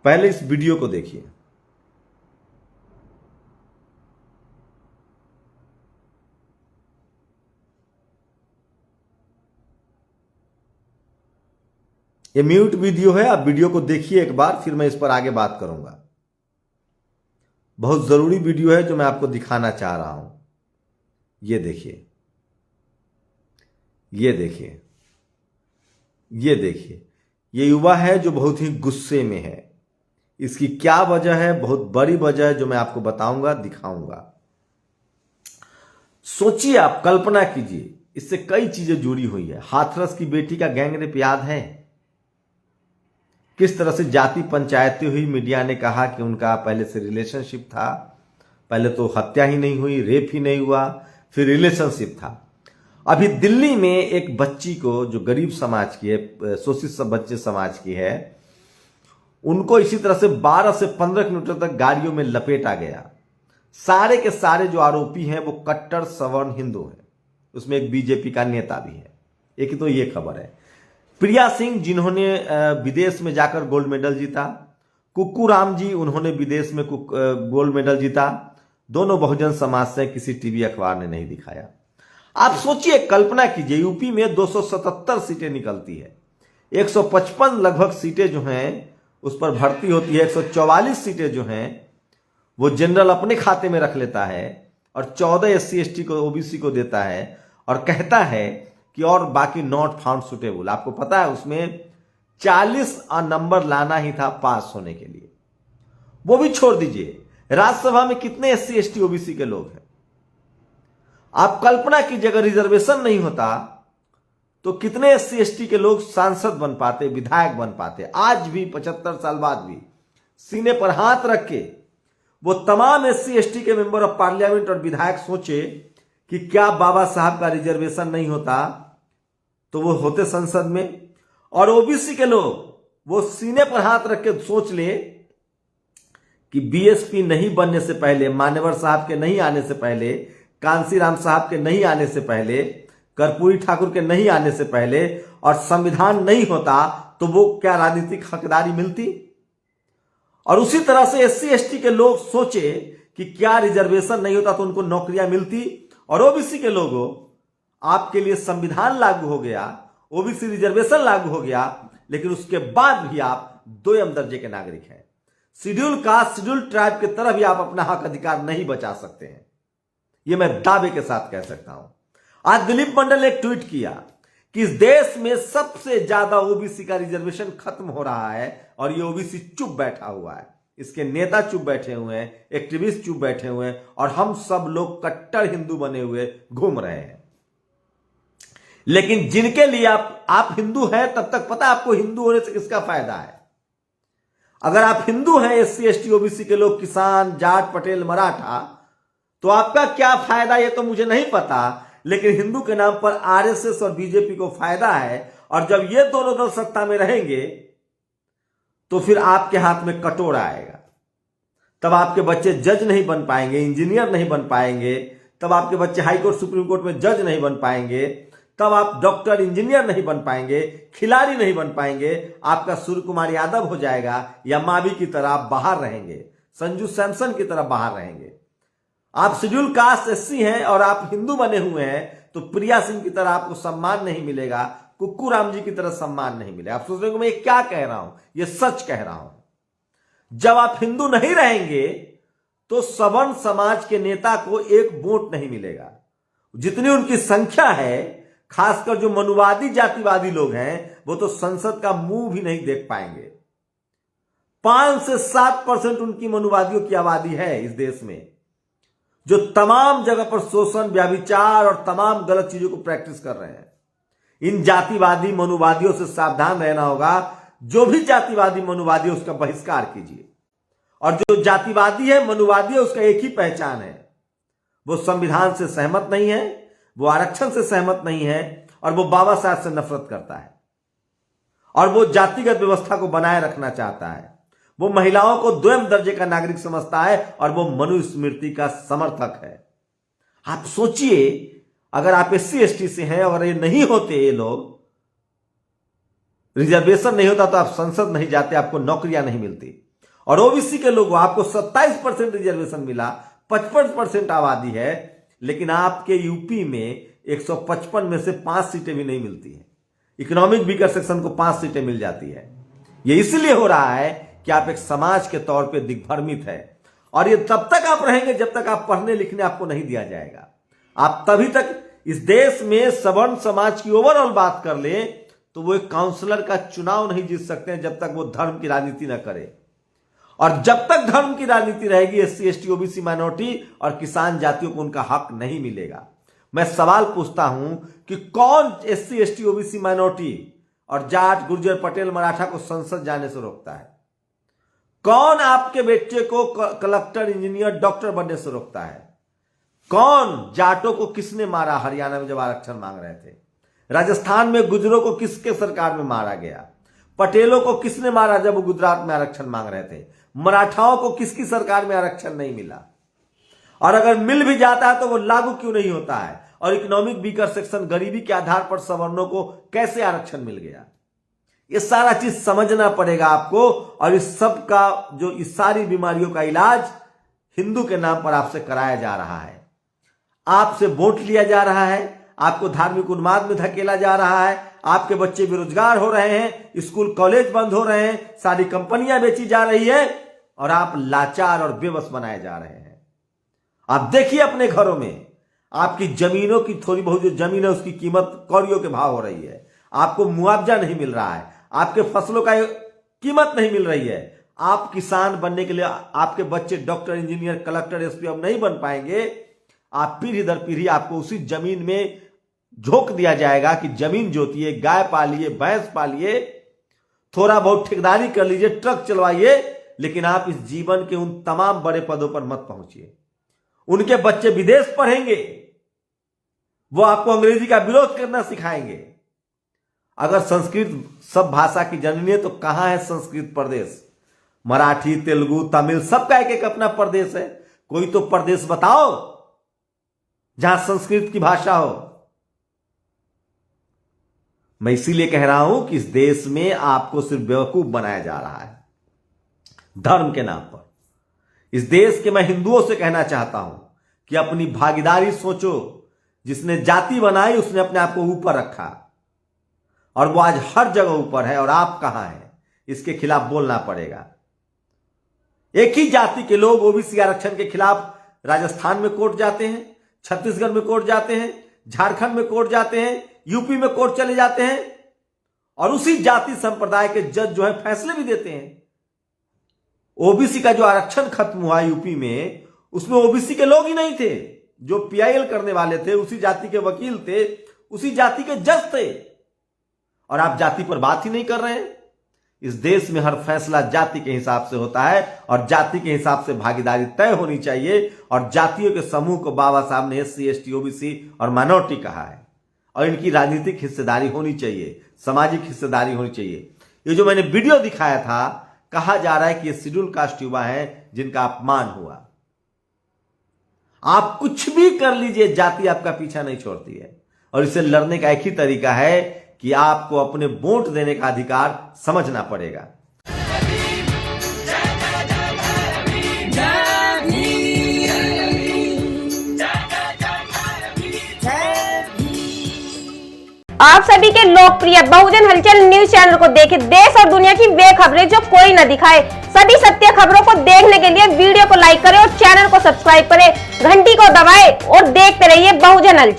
पहले इस वीडियो को देखिए। ये म्यूट वीडियो है, आप वीडियो को देखिए एक बार, फिर मैं इस पर आगे बात करूंगा। बहुत जरूरी वीडियो है जो मैं आपको दिखाना चाह रहा हूं। ये देखिए, ये देखिए, ये देखिए, ये युवा है जो बहुत ही गुस्से में है। इसकी क्या वजह है? बहुत बड़ी वजह है जो मैं आपको बताऊंगा, दिखाऊंगा। सोचिए, आप कल्पना कीजिए, इससे कई चीजें जुड़ी हुई है। हाथरस की बेटी का गैंगरेप याद है? किस तरह से जाति पंचायती हुई। मीडिया ने कहा कि उनका पहले से रिलेशनशिप था। पहले तो हत्या ही नहीं हुई, रेप ही नहीं हुआ, फिर रिलेशनशिप था। अभी दिल्ली में एक बच्ची को, जो गरीब समाज की है, शोषित सब बच्चे समाज की है, उनको इसी तरह से 12 से 15 किलोमीटर तक गाड़ियों में लपेटा गया। सारे के सारे जो आरोपी हैं वो कट्टर सवर्ण हिंदू हैं। उसमें एक बीजेपी का नेता भी है। एक तो ये खबर है। प्रिया सिंह, जिन्होंने विदेश में जाकर गोल्ड मेडल जीता, कुक्कू राम जी, उन्होंने विदेश में गोल्ड मेडल जीता। दोनों बहुजन समाज से, किसी टीवी अखबार ने नहीं दिखाया। आप सोचिए, कल्पना कीजिए, यूपी में 277 सीटें निकलती है, 155 लगभग सीटें जो हैं उस पर भर्ती होती है, 144 सीटें जो हैं वो जनरल अपने खाते में रख लेता है और 14 SC ST को, OBC को देता है और कहता है कि और बाकी नॉट फाउंड सुटेबल। आपको पता है उसमें 40 नंबर लाना ही था पास होने के लिए। वो भी छोड़ दीजिए, राज्यसभा में कितने SC ST OBC के लोग हैं? आप कल्पना कीजिए, अगर रिजर्वेशन नहीं होता तो कितने SC ST के लोग सांसद बन पाते, विधायक बन पाते। आज भी 75 साल बाद भी सीने पर हाथ रख के वो तमाम SC ST के मेंबर ऑफ पार्लियामेंट और विधायक सोचे कि क्या बाबा साहब का रिजर्वेशन नहीं होता तो वो होते संसद में। और OBC के लोग वो सीने पर हाथ रख के सोच ले कि BSP नहीं बनने से पहले, मान्यवर साहब के नहीं आने से पहले, कांसीराम साहब के नहीं आने से पहले, कर्पूरी ठाकुर के नहीं आने से पहले और संविधान नहीं होता तो वो क्या राजनीतिक हकदारी मिलती। और उसी तरह से SC ST के लोग सोचे कि क्या रिजर्वेशन नहीं होता तो उनको नौकरियां मिलती। और OBC के लोगों, आपके लिए संविधान लागू हो गया, OBC रिजर्वेशन लागू हो गया, लेकिन उसके बाद भी आप 2म दर्जे के नागरिक हैं। शेड्यूल कास्ट, शेड्यूल ट्राइब की तरह भी आप अपना हक अधिकार नहीं बचा सकते हैं। यह मैं दावे के साथ कह सकता हूं। आज दिलीप मंडल ने एक ट्वीट किया कि इस देश में सबसे ज्यादा OBC का रिजर्वेशन खत्म हो रहा है और ये OBC चुप बैठा हुआ है। इसके नेता चुप बैठे हुए हैं, एक्टिविस्ट चुप बैठे हुए हैं और हम सब लोग कट्टर हिंदू बने हुए घूम रहे हैं। लेकिन जिनके लिए आप हिंदू हैं, तब तक पता है आपको हिंदू होने से किसका फायदा है? अगर आप हिंदू हैं, SC ST OBC के लोग, किसान, जाट, पटेल, मराठा, तो आपका क्या फायदा ये तो मुझे नहीं पता, लेकिन हिंदू के नाम पर RSS और BJP को फायदा है। और जब ये दोनों दल सत्ता में रहेंगे तो फिर आपके हाथ में कटोरा आएगा। तब आपके बच्चे जज नहीं बन पाएंगे, इंजीनियर नहीं बन पाएंगे, तब आपके बच्चे हाई कोर्ट, सुप्रीम कोर्ट में जज नहीं बन पाएंगे, तब आप डॉक्टर, इंजीनियर नहीं बन पाएंगे, खिलाड़ी नहीं बन पाएंगे। आपका सूर्य कुमार यादव हो जाएगा या मावी की तरह आप बाहर रहेंगे, संजू सैमसन की तरह बाहर रहेंगे। आप शेड्यूल कास्ट SC हैं और आप हिंदू बने हुए हैं तो प्रिया सिंह की तरह आपको सम्मान नहीं मिलेगा, कुक्कू राम जी की तरह सम्मान नहीं मिलेगा। आप सोच रहे हो मैं ये क्या कह रहा हूं? ये सच कह रहा हूं। जब आप हिंदू नहीं रहेंगे तो सवर्ण समाज के नेता को एक वोट नहीं मिलेगा। जितनी उनकी संख्या है, खासकर जो मनुवादी जातिवादी लोग हैं, वो तो संसद का मुंह भी नहीं देख पाएंगे। 5 से 7% उनकी मनुवादियों की आबादी है इस देश में, जो तमाम जगह पर शोषण, व्याभिचार और तमाम गलत चीजों को प्रैक्टिस कर रहे हैं। इन जातिवादी मनुवादियों से सावधान रहना होगा। जो भी जातिवादी मनुवादी है उसका बहिष्कार कीजिए। और जो जातिवादी है, मनुवादी है, उसका एक ही पहचान है, वो संविधान से सहमत नहीं है, वो आरक्षण से सहमत नहीं है और वो बाबा साहब से नफरत करता है और वो जातिगत व्यवस्था को बनाए रखना चाहता है। वो महिलाओं को 2म दर्जे का नागरिक समझता है और वो मनुस्मृति का समर्थक है। आप सोचिए, अगर आप SC ST से हैं, अगर ये नहीं होते, ये लोग रिजर्वेशन नहीं होता तो आप संसद नहीं जाते, आपको नौकरियां नहीं मिलती। और ओबीसी के लोगों आपको 27% रिजर्वेशन मिला, 55% आबादी है, लेकिन आपके यूपी में 155 में से 5 सीटें भी नहीं मिलती है। इकोनॉमिक वीकर सेक्शन को 5 सीटें मिल जाती है। यह इसलिए हो रहा है कि आप एक समाज के तौर पे दिग्भ्रमित है, और ये तब तक आप रहेंगे जब तक आप पढ़ने लिखने आपको नहीं दिया जाएगा। आप तभी तक इस देश में सवर्ण समाज की ओवरऑल बात कर ले तो वो एक काउंसलर का चुनाव नहीं जीत सकते हैं जब तक वो धर्म की राजनीति ना करे। और जब तक धर्म की राजनीति रहेगी, एससी एसटी ओबीसी माइनॉरिटी और किसान जातियों को उनका हक नहीं मिलेगा। मैं सवाल पूछता हूं कि कौन एससी एसटी ओबीसी माइनॉरिटी और जाट गुर्जर पटेल मराठा को संसद जाने से रोकता है? कौन आपके बेटे को कलेक्टर इंजीनियर डॉक्टर बनने से रोकता है? कौन जाटों को किसने मारा हरियाणा में जब आरक्षण मांग रहे थे? राजस्थान में गुजरों को किसके सरकार में मारा गया? पटेलों को किसने मारा जब वो गुजरात में आरक्षण मांग रहे थे? मराठाओं को किसकी सरकार में आरक्षण नहीं मिला? और अगर मिल भी जाता है तो वो लागू क्यों नहीं होता है? और इकोनॉमिक वीकर सेक्शन गरीबी के आधार पर सवर्णों को कैसे आरक्षण मिल गया? ये सारा चीज समझना पड़ेगा आपको। और इस सब का जो इस सारी बीमारियों का इलाज हिंदू के नाम पर आपसे कराया जा रहा है। आपसे वोट लिया जा रहा है, आपको धार्मिक उन्माद में धकेला जा रहा है, आपके बच्चे बेरोजगार हो रहे हैं, स्कूल कॉलेज बंद हो रहे हैं, सारी कंपनियां बेची जा रही है, और आप लाचार और बेबस बनाए जा रहे हैं। आप देखिए अपने घरों में आपकी जमीनों की थोड़ी बहुत जो जमीन है उसकी कीमत कौड़ियों के भाव हो रही है। आपको मुआवजा नहीं मिल रहा है, आपके फसलों का कीमत नहीं मिल रही है। आप किसान बनने के लिए आपके बच्चे डॉक्टर इंजीनियर कलेक्टर एसपी अब नहीं बन पाएंगे। आप पीढ़ी दर पीढ़ी आपको उसी जमीन में झोंक दिया जाएगा कि जमीन जोतिए, गाय पालिए, भैंस पालिए, थोड़ा बहुत ठेकेदारी कर लीजिए, ट्रक चलवाइए, लेकिन आप इस जीवन के उन तमाम बड़े पदों पर मत पहुंचिए। उनके बच्चे विदेश पढ़ेंगे, वो आपको अंग्रेजी का विरोध करना सिखाएंगे। अगर संस्कृत सब भाषा की जननी है तो कहां है संस्कृत प्रदेश? मराठी, तेलुगु, तमिल सबका एक एक अपना प्रदेश है। कोई तो प्रदेश बताओ जहां संस्कृत की भाषा हो। मैं इसीलिए कह रहा हूं कि इस देश में आपको सिर्फ बेवकूफ बनाया जा रहा है धर्म के नाम पर। इस देश के मैं हिंदुओं से कहना चाहता हूं कि अपनी भागीदारी सोचो। जिसने जाति बनाई उसने अपने आप को ऊपर रखा, और वो आज हर जगह ऊपर है, और आप कहां हैं? इसके खिलाफ बोलना पड़ेगा। एक ही जाति के लोग ओबीसी आरक्षण के खिलाफ राजस्थान में कोर्ट जाते हैं, छत्तीसगढ़ में कोर्ट जाते हैं, झारखंड में कोर्ट जाते हैं, यूपी में कोर्ट चले जाते हैं, और उसी जाति संप्रदाय के जज जो है फैसले भी देते हैं। ओबीसी का जो आरक्षण खत्म हुआ यूपी में, उसमें ओबीसी के लोग ही नहीं थे। जो पीआईएल करने वाले थे उसी जाति के वकील थे, उसी जाति के जज थे, और आप जाति पर बात ही नहीं कर रहे हैं। इस देश में हर फैसला जाति के हिसाब से होता है, और जाति के हिसाब से भागीदारी तय होनी चाहिए। और जातियों के समूह को बाबा साहब ने एससी एसटी ओबीसी और माइनॉरिटी कहा है, और इनकी राजनीतिक हिस्सेदारी होनी चाहिए, सामाजिक हिस्सेदारी होनी चाहिए। ये जो मैंने वीडियो दिखाया था, कहा जा रहा है कि ये शेड्यूल कास्ट युवा है जिनका अपमान हुआ। आप कुछ भी कर लीजिए, जाति आपका पीछा नहीं छोड़ती है, और इसे लड़ने का एक ही तरीका है कि आपको अपने वोट देने का अधिकार समझना पड़ेगा। आप सभी के लोकप्रिय बहुजन हलचल न्यूज चैनल को देखें। देश और दुनिया की वे खबरें जो कोई न दिखाए। सभी सत्य खबरों को देखने के लिए वीडियो को लाइक करें और चैनल को सब्सक्राइब करें, घंटी को दबाएं और देखते रहिए बहुजन हलचल।